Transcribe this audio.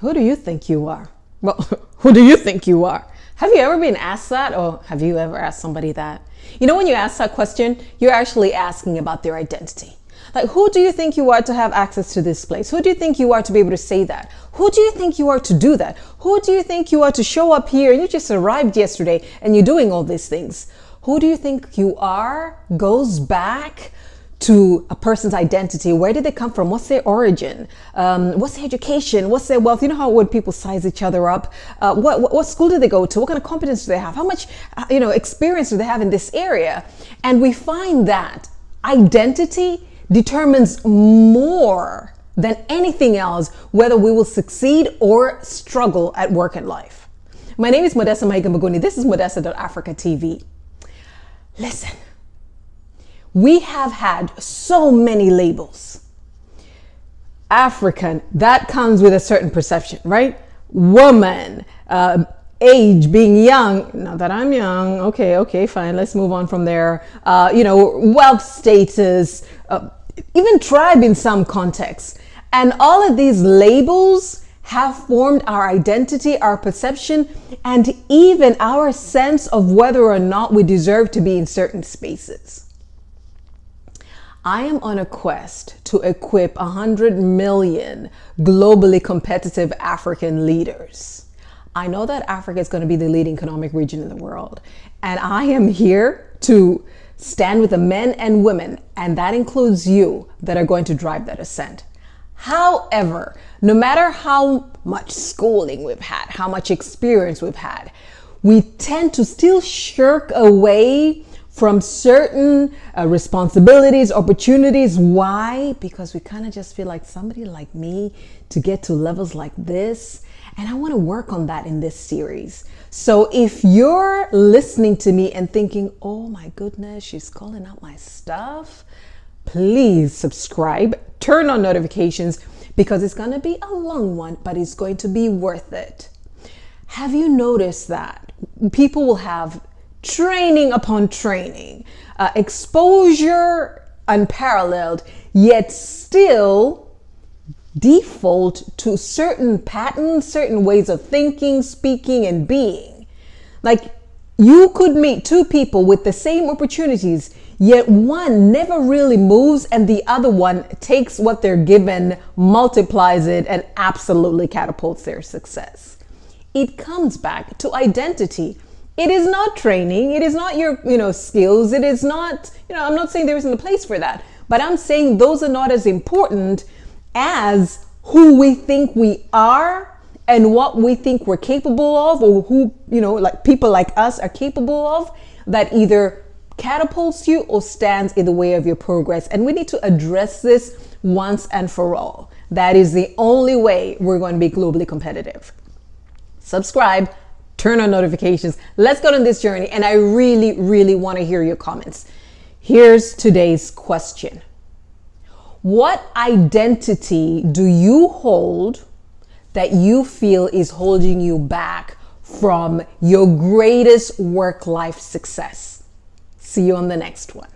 Who do you think you are? Well, who do you think you are? Have you ever been asked that, or have you ever asked somebody that? You know, when you ask that question, you're actually asking about their identity. Like, who do you think you are to have access to this place? Who do you think you are to be able to say that? Who do you think you are to do that? Who do you think you are to show up here and you just arrived yesterday and you're doing all these things? Who do you think you are goes back to a person's identity. Where did they come from? What's their origin? What's their education? What's their wealth? You know how when people size each other up, what school do they go to? What kind of competence do they have? How much experience do they have in this area? And we find that identity determines more than anything else whether we will succeed or struggle at work and life. My name is Modesta Mahiga. This is Modesta.Africa TV. Listen. We have had so many labels. African, that comes with a certain perception, right? Woman, age, being young. Not that I'm young. Okay, fine. Let's move on from there. Wealth status, even tribe in some contexts. And all of these labels have formed our identity, our perception, and even our sense of whether or not we deserve to be in certain spaces. I am on a quest to equip 100 million globally competitive African leaders. I know that Africa is going to be the leading economic region in the world, and I am here to stand with the men and women, and that includes you, that are going to drive that ascent. However, no matter how much schooling we've had, how much experience we've had, we tend to still shirk away from certain responsibilities, opportunities. Why? Because we kind of just feel like somebody like me to get to levels like this. And I want to work on that in this series. So if you're listening to me and thinking, oh my goodness, she's calling out my stuff, please subscribe, turn on notifications, because it's going to be a long one, but it's going to be worth it. Have you noticed that people will have training upon training, exposure unparalleled, yet still default to certain patterns, certain ways of thinking, speaking, and being? Like, you could meet two people with the same opportunities, yet one never really moves and the other one takes what they're given, multiplies it, and absolutely catapults their success. It comes back to identity. It is not training. It is not your, skills. It is not, I'm not saying there isn't a place for that, but I'm saying those are not as important as who we think we are and what we think we're capable of, or who, like people like us are capable of, that either catapults you or stands in the way of your progress. And we need to address this once and for all. That is the only way we're going to be globally competitive. Subscribe. Turn on notifications. Let's go on this journey. And I really, really want to hear your comments. Here's today's question. What identity do you hold that you feel is holding you back from your greatest work-life success? See you on the next one.